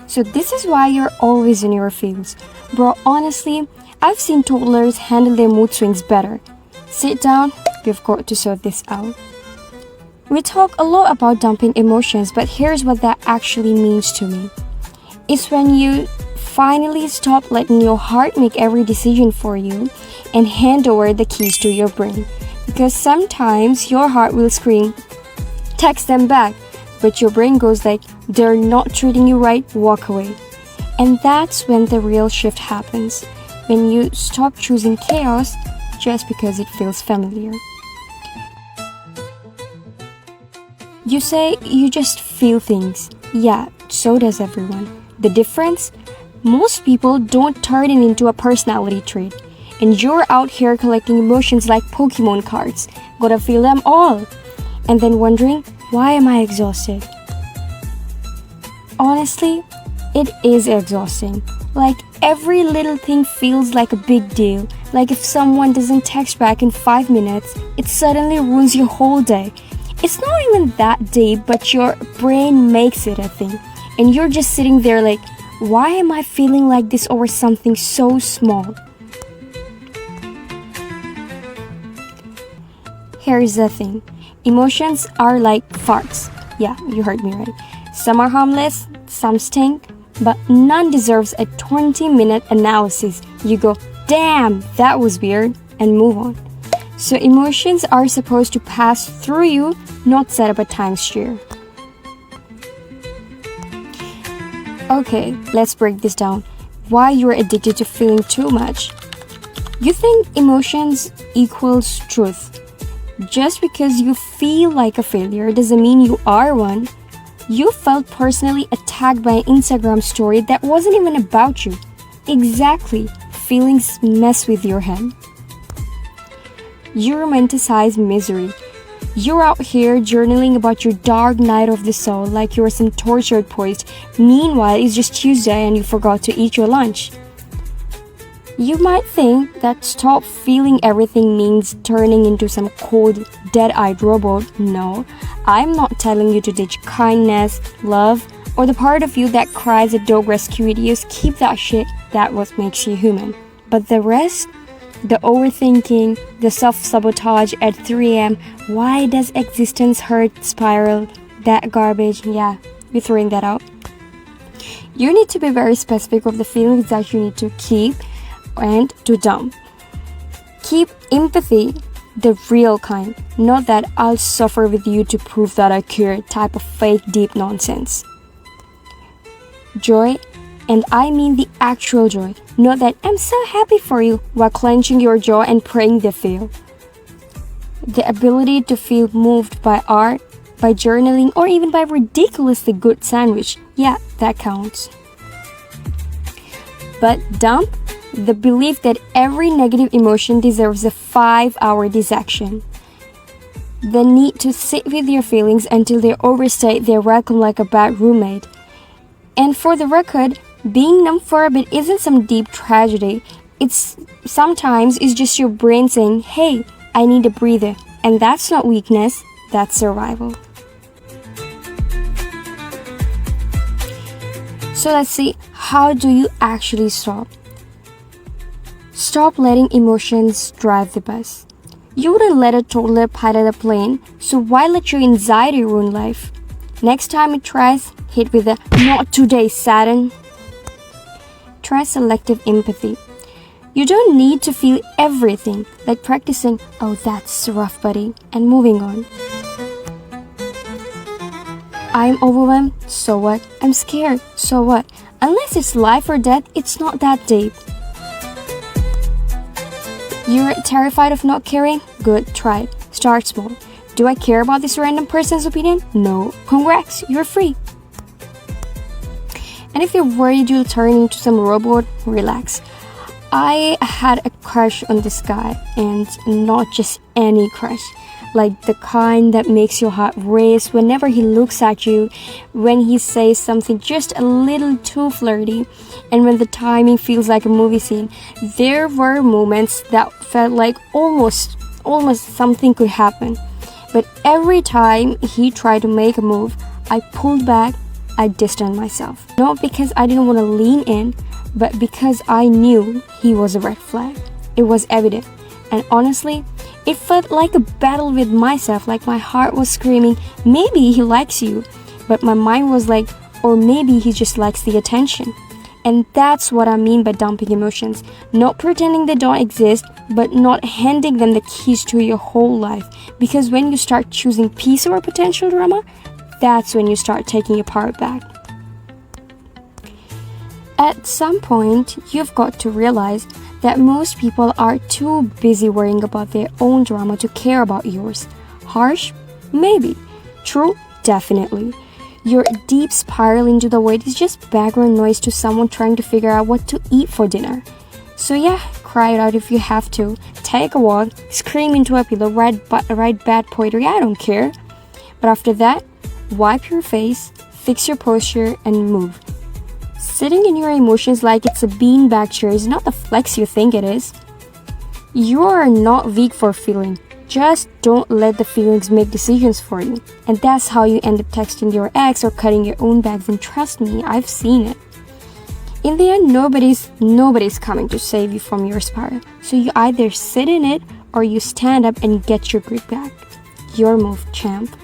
So this is why you're always in your feels. Bro, honestly, I've seen toddlers handle their mood swings better. Sit down, we've got to sort this out. We talk a lot about dumping emotions, but here's what that actually means to me. It's when you finally stop letting your heart make every decision for you and hand over the keys to your brain. Because sometimes your heart will scream, text them back, but your brain goes like, they're not treating you right, walk away. And that's when the real shift happens, when you stop choosing chaos just because it feels familiar. You say you just feel things. Yeah, so does everyone. The difference? Most people don't turn it into a personality trait. And you're out here collecting emotions like Pokemon cards. Gotta feel them all. And then wondering, why am I exhausted? Honestly, it is exhausting. Like every little thing feels like a big deal. Like if someone doesn't text back in 5 minutes, it suddenly ruins your whole day. It's not even that deep, but your brain makes it a thing. And you're just sitting there like, why am I feeling like this over something so small? Here's the thing. Emotions are like farts. Yeah, you heard me right. Some are harmless, some stink, but none deserves a 20-minute analysis. You go, damn, that was weird, and move on. So emotions are supposed to pass through you, not set up a timeshare. Okay, let's break this down. Why you're addicted to feeling too much. You think emotions equals truth. Just because you feel like a failure doesn't mean you are one. You felt personally attacked by an Instagram story that wasn't even about you. Exactly. Feelings mess with your head. You romanticize misery. You're out here journaling about your dark night of the soul like you're some tortured poet. Meanwhile, it's just Tuesday and you forgot to eat your lunch. You might think that stop feeling everything means turning into some cold, dead-eyed robot. No, I'm not telling you to ditch kindness, love, or the part of you that cries at dog rescue videos. Keep that shit. That's what makes you human. But the rest, the overthinking, the self-sabotage at 3 a.m., why does existence hurt spiral, that garbage, yeah, we're throwing that out. You need to be very specific of the feelings that you need to keep and to dump. Keep empathy, the real kind, not that I'll suffer with you to prove that I care type of fake deep nonsense. Joy, and I mean the actual joy, not that I'm so happy for you while clenching your jaw and praying they fail. The ability to feel moved by art, by journaling, or even by ridiculously good sandwich, yeah, that counts. But dump the belief that every negative emotion deserves a 5-hour dissection. The need to sit with your feelings until they overstay their welcome like a bad roommate. And for the record, being numb for a bit isn't some deep tragedy. Sometimes it's just your brain saying, hey, I need a breather. And that's not weakness, that's survival. So let's see, how do you actually stop? Stop letting emotions drive the bus. You wouldn't let a toddler pilot a plane, so why let your anxiety ruin life? Next time it tries, hit with a not today, Saturn. Try selective empathy. You don't need to feel everything, like practicing, oh that's rough buddy, and moving on. I'm overwhelmed, so what? I'm scared, so what? Unless it's life or death, it's not that deep. You're terrified of not caring? Good, try it. Start small. Do I care about this random person's opinion? No. Congrats, you're free. And if you're worried you'll turn into some robot, relax. I had a crush on this guy, and not just any crush. Like the kind that makes your heart race whenever he looks at you, when he says something just a little too flirty, and when the timing feels like a movie scene. There were moments that felt like almost something could happen. But every time he tried to make a move, I pulled back I distanced myself. Not because I didn't want to lean in, but because I knew he was a red flag. It was evident. And honestly, it felt like a battle with myself, like my heart was screaming, maybe he likes you. But my mind was like, or maybe he just likes the attention. And that's what I mean by dumping emotions. Not pretending they don't exist, but not handing them the keys to your whole life. Because when you start choosing peace over potential drama, that's when you start taking your power back. At some point, you've got to realize that most people are too busy worrying about their own drama to care about yours. Harsh? Maybe. True? Definitely. Your deep spiral into the void is just background noise to someone trying to figure out what to eat for dinner. So yeah, cry it out if you have to. Take a walk, scream into a pillow, write bad poetry, I don't care. But after that, wipe your face, fix your posture, and move. Sitting in your emotions like it's a beanbag chair is not the flex you think it is. You are not weak for feeling. Just don't let the feelings make decisions for you. And that's how you end up texting your ex or cutting your own bags. And trust me, I've seen it. In the end, nobody's coming to save you from your spiral. So you either sit in it or you stand up and get your grip back. Your move, champ.